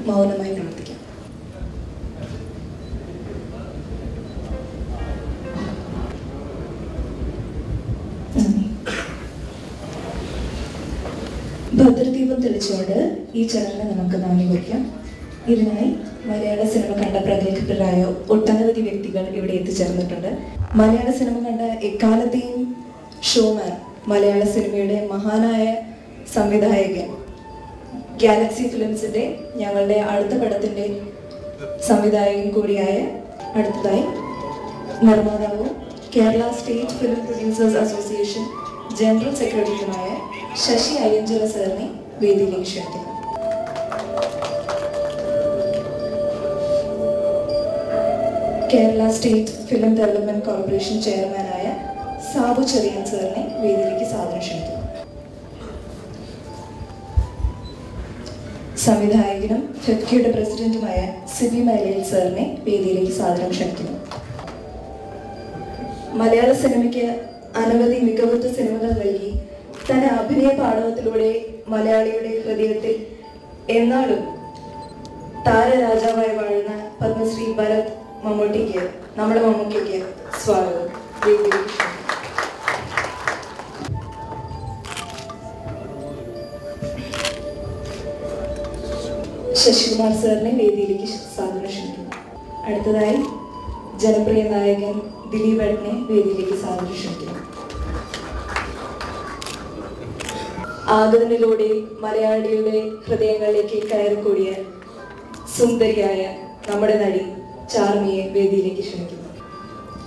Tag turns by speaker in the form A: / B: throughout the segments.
A: മൗനമായി പ്രവർത്തിക്കാം. ഭദ്രദീപം തെളിച്ചുകൊണ്ട് ഈ ചടങ്ങിന് നമുക്ക് നന്ദി കുറിക്കാം. ഇതിനായി മലയാള സിനിമ കണ്ട പ്രഗത്ഭരായ ഒട്ടനവധി വ്യക്തികൾ ഇവിടെ എത്തിച്ചേർന്നിട്ടുണ്ട്. മലയാള സിനിമ കണ്ട എക്കാലത്തെയും ഷോമാൻ, മലയാള സിനിമയുടെ മഹാനായ സംവിധായകൻ, ഗാലക്സി ഫിലിംസിന്റെ ഞങ്ങളുടെ അടുത്ത പടത്തിന്റെ സംവിധായകൻ കൂടിയായ, അടുത്തതായി നിർമ്മാതാവും Kerala state film producers association general സെക്രട്ടറിയുമായ ശശി അയ്യഞ്ചിറ സാറിനെ വേദിയിലേക്ക് ക്ഷണിക്കുന്നു. Kerala state film development corporation ചെയർമാനായ സാബു ചെറിയൻ സാറിനെ വേദിയിലേക്ക് സാദരം ക്ഷണിക്കുന്നു. സംവിധായകനും ഫെഫ്കിയുടെ പ്രസിഡന്റുമായ സിബി മലയിൽ സാറിനെ വേദിയിലേക്ക് സാദരം ക്ഷണിക്കുന്നു. മലയാള സിനിമയ്ക്ക് അനവധി മികവുറ്റ സിനിമകൾ നൽകി തന്റെ അഭിനയ പാടവത്തിലൂടെ മലയാളിയുടെ ഹൃദയത്തിൽ എന്നാളും താരരാജാവായി വാഴുന്ന പത്മശ്രീ ഭരത് മമ്മൂട്ടിക്ക്, നമ്മുടെ മമ്മൂട്ടിക്ക് സ്വാഗതം. ശശികുമാർ സാറിനെ വേദിയിലേക്ക് സാദരം ക്ഷണിക്കുന്നു. അടുത്തതായി ജനപ്രിയ നായകൻ ദിലീപ് ഏട്ടനെ വേദിയിലേക്ക് സാദരം ക്ഷണിക്കുന്നു. ആഗതനിലൂടെ മലയാളിയുടെ ഹൃദയങ്ങളിലേക്ക് കയറിക്കൂടിയ സുന്ദരിയായ നമ്മുടെ നടി ചാർമിയെ വേദിയിലേക്ക് ക്ഷണിക്കുന്നു.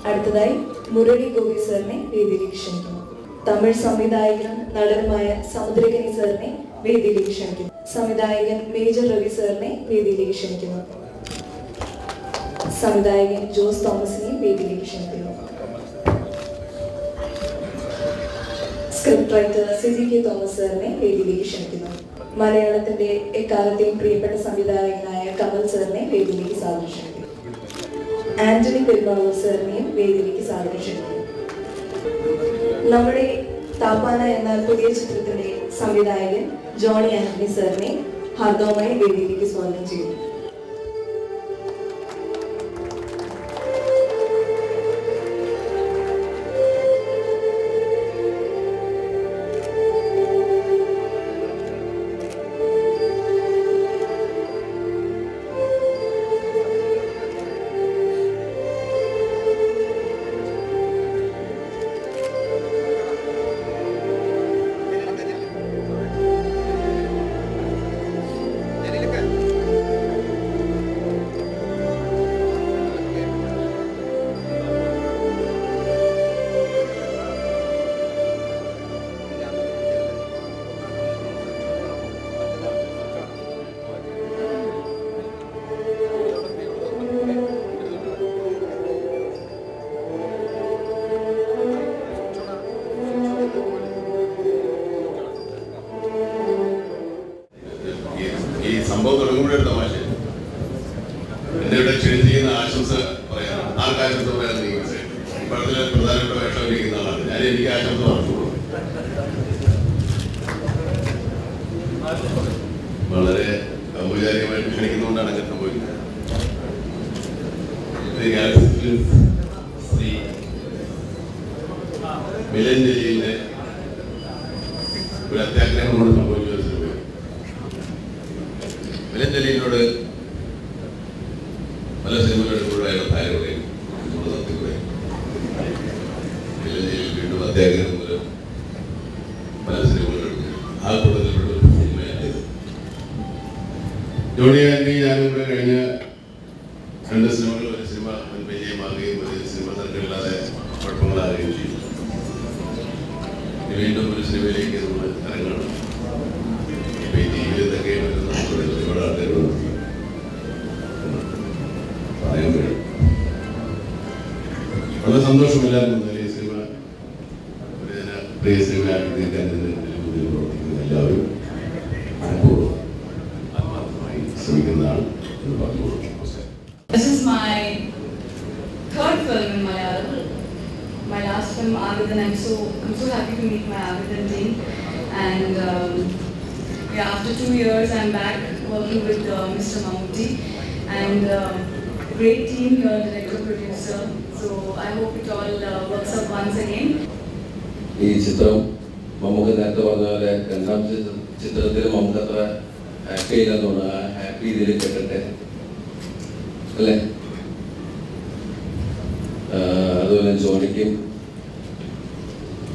A: അടുത്തതായി മുരളി ഗോപി സാറിനെ വേദിയിലേക്ക് ക്ഷണിക്കുന്നു. തമിഴ് സംവിധായകനും നടനുമായ സമുദ്രകനി സാറിനെ വേദിയിലേക്ക് ക്ഷണിക്കുന്നു. സംവിധായകൻ മേജർ രവി സാറിനെ വേദിയിലേക്ക് ക്ഷണിക്കുന്നു. സംവിധായകൻ ജോസ് തോമസിനെ വേദിയിലേക്ക് ക്ഷണിക്കുന്നു. സ്ക്രിപ്റ്റ് റൈറ്റർ സിജി കെ തോമസ് സാറിനെ വേദിയിലേക്ക് ക്ഷണിക്കുന്നു. മലയാളത്തിന്റെ എക്കാലത്തെയും പ്രിയപ്പെട്ട സംവിധായകനായ കമൽ സാറിനെ വേദിയിലേക്ക് സാദരം ക്ഷണിക്കുന്നു. ആന്റണി പെരുമാളൂർ സാറിനെയും വേദിയിലേക്ക് സാദരം ക്ഷണിക്കുന്നു. നമ്മുടെ താപ്പാന എന്ന പുതിയ ചിത്രത്തിന്റെ സംവിധായകൻ ജോണി ആന്റണി സാറിനെ ഹാർദവമായി വേദിയിലേക്ക് സ്വാഗതം ചെയ്യുന്നു.
B: സംഭവം തുടങ്ങുമ്പോഴൊരു തമാശ, എന്റെ ഇവിടെ ക്ഷണിച്ചിരിക്കുന്ന ആശംസ പറയാം. ആർക്ക് ആശംസ പറയാൻ ഇപ്പോഴത്തെ പ്രധാനപ്പെട്ട വേഷം ഇരിക്കുന്ന ആളാണ് ഞാൻ. എനിക്ക് ആശംസ പറഞ്ഞു. വളരെ ഔപചാരികമായിട്ട് ക്ഷണിക്കുന്നതുകൊണ്ടാണ് ശ്രീ മിലൻ ജലീലിന്റെ ഒരു അത്യാഗ്രഹം കൊണ്ട് സംഭവിച്ചു. മിലൻ ജലീലിനോട് പല സിനിമകളെടുക്കുമ്പോഴും അയാളുടെ ഭാര്യ പറയും, നമ്മൾ നടത്തിക്കൂടെ. മിലൻ ജലീൽ വീണ്ടും അത്യാഗ്രഹം മൂലം പല സിനിമകളെടുക്കും. ആ കൂട്ടത്തിലുള്ള ഒരു സിനിമയാണിത്. ജോണി ആന്റണി ഞാനും കൂടെ കഴിഞ്ഞ 2 സിനിമകൾ, ഒരു സിനിമ വിജയമാകുകയും ഒരു സിനിമ തിരക്കില്ലാതെ കുഴപ്പങ്ങളാകുകയും ചെയ്തു. വീണ്ടും ഒരു സിനിമയിലേക്ക് നമ്മൾ ഇറങ്ങണം. ഇപ്പൊ ഈ ജീവിതത്തൊക്കെ വരുന്ന ഒരുപാട് ആൾക്കാരോട് പറയാൻ കഴിയും. വളരെ സന്തോഷമില്ലായിരുന്നു ഈ സിനിമ ഒരു പ്രിയ സിനിമയാക്കി തീർക്കാൻ പ്രവർത്തിക്കുന്ന എല്ലാവരും മനഃപൂർവ്വം ആത്മാർത്ഥമായി ശ്രമിക്കുന്നതാണ് എന്ന് പറഞ്ഞു.
C: This is my 3rd film in Malayalam. My last film, Avidan. I'm so happy to meet my Avidan team. And yeah, after 2 years, I'm back working with Mr. Mammootty and great team here, director, producer. So I hope it all works out once again.
D: ഈ ചിത്രം നമുക്ക് നേരത്തെ പറഞ്ഞ പോലെ രണ്ടാം ചിത്രത്തിൽ നമുക്ക് അത്ര ഹാപ്പി ഇല്ലെന്ന് തോന്നുന്നു. ആ ഹാപ്പി ഇതിൽ കേട്ടിട്ടെ അല്ലേ. അതുപോലെ ജോണിക്കും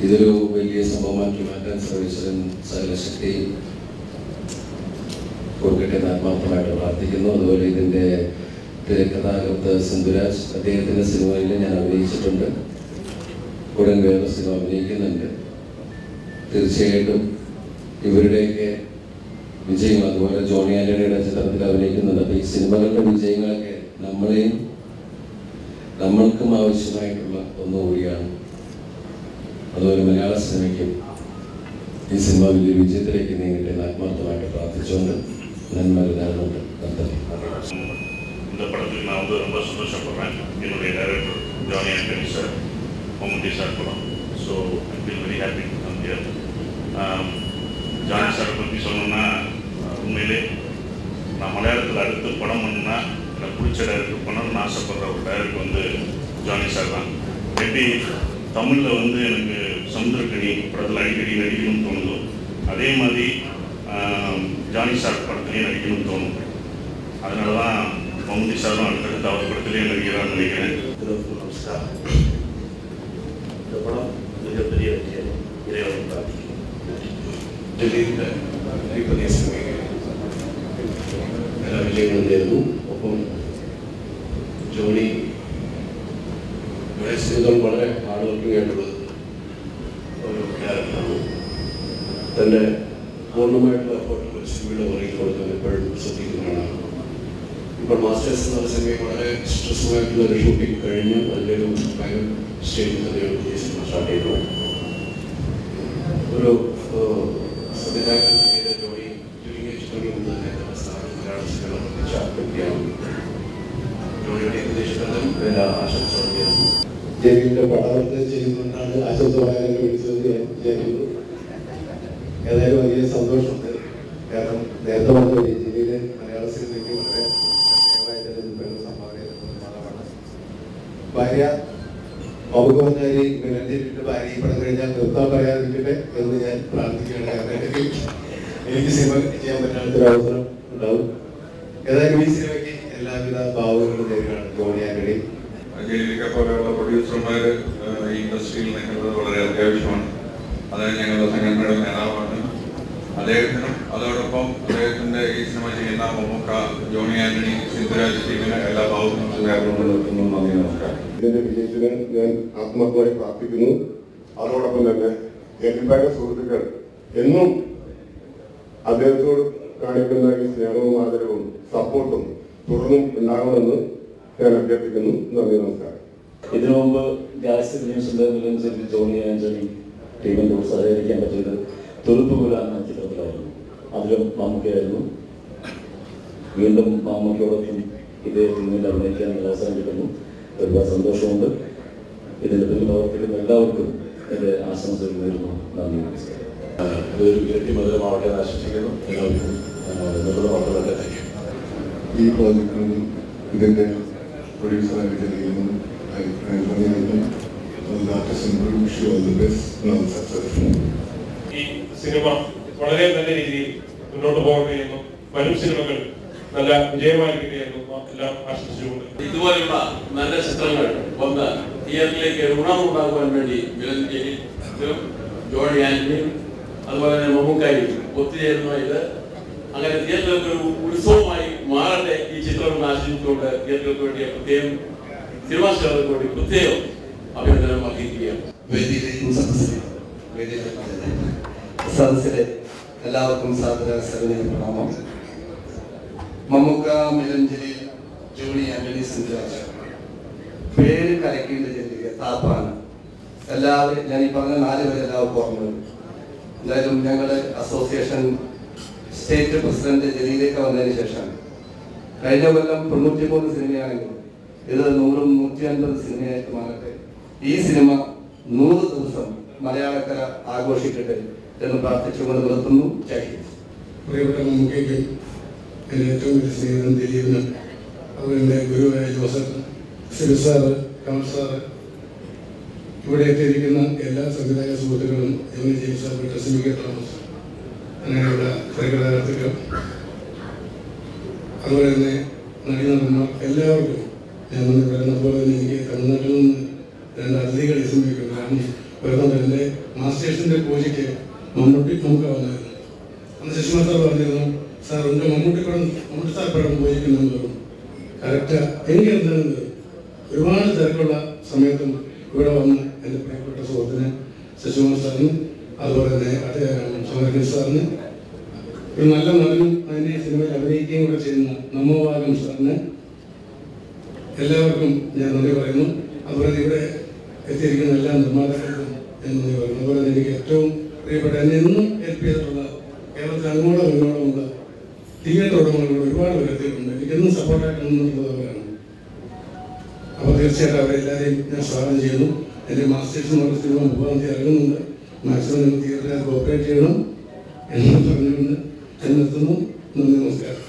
D: ഇതൊരു വലിയ സംഭവമാക്കി മാറ്റാൻ ശ്രമിച്ചതിന് സകല ശക്തിയും കൊടുക്കട്ടെ എന്ന് ആത്മാർത്ഥമായിട്ട് പ്രാർത്ഥിക്കുന്നു. അതുപോലെ ഇതിൻ്റെ തിരക്കഥാകൃത്ത് സിന്ധുരാജ്, അദ്ദേഹത്തിൻ്റെ സിനിമയിൽ ഞാൻ അഭിനയിച്ചിട്ടുണ്ട്, ഉടൻ വേറെ സിനിമ അഭിനയിക്കുന്നുണ്ട്. തീർച്ചയായിട്ടും ഇവരുടെയൊക്കെ വിജയങ്ങൾ, അതുപോലെ ജോണി ആന്റണിയുടെ ചിത്രത്തിൽ അഭിനയിക്കുന്നുണ്ട്. അപ്പോൾ ഈ സിനിമകളുടെ വിജയങ്ങളൊക്കെ നമ്മളെയും നമ്മൾക്കും ആവശ്യമായിട്ടുള്ള ഒന്നുകൂടിയാണ്. അതുപോലെ മലയാള സിനിമയ്ക്കും ഈ സിനിമ വലിയ വിജയത്തിലേക്ക് നീങ്ങട്ടെ എന്ന് ആത്മാർത്ഥമായിട്ട് പ്രാർത്ഥിച്ചുകൊണ്ട് നന്മ നേർന്നുണ്ട്.
E: இந்த படத்துக்கு நான் ரொம்ப சந்தோஷப்படுறேன். என்னுடைய director Johny Antony sir, Mammootty sir படம். So I feel very happy to come here. Johny சாரை பற்றி சொல்லணும்னா உண்மையிலே நான் மலையாளத்தில் அடுத்து படம் பண்ணுன்னா எனக்கு பிடிச்ச டைரக்டர் பண்ணணும்னு ஆசைப்படுற ஒரு டைரக்டர் ஜானி சார் தான். எப்படி தமிழில் எனக்கு சமுத்திரக்கனி படத்தில் அடிக்கடி நடிக்கணும்னு தோணுதோ, அதே மாதிரி ஜானி சார் படத்துலேயும் நடிக்கணும்னு தோணும். அதனால தான் மம்முட்டி சாரும் அடுத்தடுத்து அவர் படத்திலேயே நடிக்கிறான்னு நினைக்கிறேன்.
F: நமஸ்காரம். இந்த படம் மிகப்பெரிய வெற்றியை இறைவன் பிரார்த்திக்கிறேன்.
B: ജലീലിൻ്റെ പുതിയ സിനിമയ്ക്ക് എല്ലാ വിജയങ്ങളും നേരുന്നു. ഒപ്പം ജോണി സിനിമകൾ വളരെ ഹാർഡ് വർക്കിംഗ് ആയിട്ടുള്ളത് ഒരു ക്യാരക്ടറാണ്. തൻ്റെ പൂർണ്ണമായിട്ടുള്ള എഫോർട്ട് ഒരു സിനിമയുടെ പുറകിൽ കൊടുക്കാൻ എപ്പോഴും ശ്രദ്ധിക്കുന്നതാണ്. ഇപ്പോൾ മാസ്റ്റേഴ്സ് എന്ന സിനിമയിൽ വളരെ സ്ട്രെസ്ഫുള്ളായിട്ടുള്ള ഒരു ഷൂട്ടിംഗ് കഴിഞ്ഞ് അതിൻ്റെ ഒരു ഭയങ്കര സ്റ്റേജിൽ തന്നെയാണ് ഈ സിനിമ സ്റ്റാർട്ട് ചെയ്തത്. ഒരു സംവിധായകൻ ജോണി ചുരുങ്ങിയ ചിത്രങ്ങളിൽ തന്നെ മലയാള സിനിമ പ്രത്യേകിച്ച വ്യക്തിയാണ്. ജോണിയുടെ ഏകദേശം വേല ആശംസകൾ.
G: ജലീലിന്റെ പഠനത്തെ ചെയ്യുന്നുകൊണ്ടാണ് ആശംസ പറയാൻ വിളിച്ചത് ഞാൻ വിചാരിക്കുന്നു. ഏതായാലും വലിയ സന്തോഷമുണ്ട്. കാരണം നേരത്തെ പറഞ്ഞ ജലീല് മലയാള സിനിമയ്ക്ക് വളരെ ശ്രദ്ധേയമായ ജനജീവിതം സംഭാവന ചെയ്തിട്ടുള്ളതാണ്. ഭാര്യ മൗകോന്നാരി ഗണേശന്റെ ഭാര്യ ഈ പടം കഴിഞ്ഞാൽ നിർത്താൻ പറയാതിരിക്കട്ടെ എന്ന് ഞാൻ പ്രാർത്ഥിക്കുകയാണ്. കാരണം എനിക്ക് സിനിമ ചെയ്യാൻ പറ്റാത്തൊരവസരം ഉണ്ടാവും. ഏതായാലും ഈ സിനിമയ്ക്ക് എല്ലാവിധ ഭാവങ്ങളും തരികയാണ് ജോണി ആന്റണി.
H: ജലീലിനെ പോലെയുള്ള പ്രൊഡ്യൂസർമാർ ഈ ഇൻഡസ്ട്രിയിൽ നിൽക്കുന്നത് വളരെ അത്യാവശ്യമാണ്. അതായത് ഞങ്ങളുടെ സംഘടനയുടെ നേതാവാണ്. അദ്ദേഹത്തിനും അതോടൊപ്പം അദ്ദേഹത്തിൻ്റെ ഈ സിനിമ ചെയ്യുന്ന മമ്മൂക്ക, ജോണി ആന്റണി, സിന്ധുരാജ് ടീമിന് എല്ലാ ഭാവങ്ങളും നേർന്നുകൊണ്ടിരിക്കുന്നു. നന്ദി, നമസ്കാരം.
G: ഇതിന്റെ വിജയത്തിന് ഞാൻ ആത്മാർത്ഥമായി പ്രാർത്ഥിക്കുന്നു. അതോടൊപ്പം തന്നെ ജലീലിന്റെ സുഹൃത്തുക്കൾ എന്നും അദ്ദേഹത്തോട് കാണിക്കുന്ന ഈ സ്നേഹവും ആദരവും സപ്പോർട്ടും തുടർന്നും ഉണ്ടാകണമെന്ന് ഞാൻ അഭ്യർത്ഥിക്കുന്നു. നന്ദി, നമസ്കാരം.
I: ഇതിനു മുമ്പ് ഗാലക്സി ഫിലിംസിന്റെ ജോണി ആന്റണി ടീമിനോട് സഹകരിക്കാൻ പറ്റിയത് തുറുപ്പുകുല എന്ന ചിത്രത്തിലായിരുന്നു. അതിലും മമ്മൂക്കയായിരുന്നു. വീണ്ടും മമ്മൂക്കയോടൊപ്പം ഇതേ ടീമിൽ അഭിനയിക്കാനുള്ള അവസരം കിട്ടുന്നു. ഒരുപാട് സന്തോഷമുണ്ട്. ഇതിൻ്റെ പിന്നിൽ പ്രവർത്തിക്കുന്ന എല്ലാവർക്കും എൻ്റെ ആശംസകൾ നേരുന്നു. നന്ദി, നമസ്കാരം.
G: ഇതൊരു ഇരട്ടി മധുരമാവട്ടെ എന്ന് ആശംസിക്കുന്നു. എല്ലാവർക്കും നമ്മുടെ മക്കളുടെ ഈ പ്രോജക്റ്റിനും ഇതിൻ്റെ പ്രൊഡ്യൂസറായിട്ട് ചെയ്യുന്നു.
J: ഈ സിനിമ വളരെ നല്ല രീതിയിൽ മുന്നോട്ട് പോകണമെന്നും വരും സിനിമകൾ നല്ല വിജയമായിരിക്കട്ടെ എന്നും എല്ലാം ആശംസിച്ചുകൊണ്ട്
K: ഇതുപോലുള്ള നല്ല ചിത്രങ്ങൾ വന്ന് തിയേറ്ററിലേക്ക് ഉണർവുണ്ടാക്കുവാൻ വേണ്ടി വിലഞ്ചേരിയും ജോണി ആന്റണിയും അതുപോലെ തന്നെ മമ്മൂക്കായും ഒത്തുചേരുന്ന ഇത് അങ്ങനെ തിയേറ്ററുകൾക്ക് ഒരു ഉത്സവമായി മാറട്ടെ ഈ ചിത്രം ആശംസിച്ചുകൊണ്ട് തിയേറ്ററുകൾക്ക് വേണ്ടി പ്രത്യേകം സിനിമാ സ്റ്റാറുകൾക്ക് വേണ്ടി പ്രത്യേകം അഭിനന്ദനം അർഹിക്കുകയാണ്.
L: സദസ്സിലെ എല്ലാവർക്കും സാദര പ്രണാമം. മമ്മൂക്ക, മിലഞ്ചേരി, ജോണി ആന്റണി, സിന്ധുരാജ് പേര് കലക്കിന്റെ ജനീക താപ്പാണ് എല്ലാവരും. ഞാൻ ഈ പറഞ്ഞ 4 പേര് എല്ലാവർക്കും ഓർമ്മയുണ്ട്. എന്തായാലും ഞങ്ങളുടെ അസോസിയേഷൻ സ്റ്റേറ്റ് പ്രസിഡന്റ് ജലീലേക്ക് വന്നതിന് ശേഷം കഴിഞ്ഞ കൊല്ലം 93 സിനിമയാണെങ്കിൽ ഇത് 100-150 സിനിമയായിട്ട് മാറട്ടെ. ഈ സിനിമ 100 ദിവസം മലയാളക്കര ആഘോഷിക്കട്ടെ എന്ന് പ്രാർത്ഥിച്ചുകൊണ്ട് നിർത്തുന്നു.
G: പ്രിയപ്പെട്ട മമ്മൂക്കയ്ക്ക് എൻ്റെ ഏറ്റവും വലിയ സ്നേഹിതൻ ദിലീപിന്, അതുപോലെ എൻ്റെ ഗുരുവായ ജോസഫ്, സിബി സാറ്, കമൽ സാറ്, ഇവിടെ എത്തിയിരിക്കുന്ന എല്ലാ സംവിധായക സുഹൃത്തുക്കളും, ജോണി ജെയിംസ് സാർ, ടെസ്മിക തോമസ്, അങ്ങനെയുള്ള തിരക്കഥാകൃത്തുക്കൾ, അതുപോലെ തന്നെ നടന്മാർ എല്ലാവർക്കും ഞാൻ നന്ദി പറയുന്നത്. അതുപോലെ തന്നെ എനിക്ക് തമിഴ്നാട്ടിൽ നിന്ന് 2 അതിഥികൾ ഈ സിനിമയ്ക്കുണ്ട്. കാരണം വരുന്നത് എൻ്റെ മാസ്റ്റേഴ്സിൻ്റെ പൂജയ്ക്ക് മമ്മൂട്ടി വന്നായിരുന്നു. അന്ന് ശശികുമാർ സാർ പറഞ്ഞിരുന്നു, സാർ ഉണ്ട് മമ്മൂട്ടി സാർ പടം പൂജയ്ക്കുണ്ടെന്ന് പറഞ്ഞു. കറക്റ്റാ. എനിക്ക് എന്താണെന്ന് ഒരുപാട് തിരക്കുള്ള സമയത്തും ഇവിടെ വന്ന് എൻ്റെ പ്രിയപ്പെട്ട സുഹൃത്തിന് ശശികുമാർ സാറിന്, അതുപോലെ തന്നെ സോമരൻ സാറിന്, ഒരു നല്ല നടനും അതിൻ്റെ സിനിമയിൽ അഭിനയിക്കുകയും കൂടെ ചെയ്യുന്ന നമ്മോവാകം സാറിന് എല്ലാവർക്കും ഞാൻ നന്ദി പറയുന്നു. അതുപോലെ ഇവിടെ എത്തിയിരിക്കുന്ന എല്ലാ നിർമ്മാതാക്കൾക്കും ഞാൻ നന്ദി പറയുന്നു. അതുപോലെ തന്നെ എനിക്ക് ഏറ്റവും പ്രിയപ്പെട്ട എന്നെ എന്നും ഹെൽപ്പ് ചെയ്തിട്ടുള്ള കേരളത്തിൽ അങ്ങോളം ഇങ്ങോളമുള്ള തിയേറ്റർ ഉടമകളോട് ഒരുപാട് പേര് എത്തിയിട്ടുണ്ട്. എനിക്കെന്നും സപ്പോർട്ടായിട്ട് നിന്നിട്ടുള്ളവരാണ്. അപ്പോൾ തീർച്ചയായിട്ടും അവരെല്ലാവരെയും ഞാൻ സ്വാഗതം ചെയ്യുന്നു. എൻ്റെ മാസ്റ്റേഴ്സ് എന്ന് പറഞ്ഞ സിനിമ 30-ാം തീയതി ഇറങ്ങുന്നുണ്ട്. മാക്സിമം നിങ്ങൾ തിയേറ്ററിൽ കോപ്പറേറ്റ് ചെയ്യണം എന്ന് പറഞ്ഞുകൊണ്ട് ഞാൻ നിർത്തുന്നു. നന്ദി, നമസ്കാരം.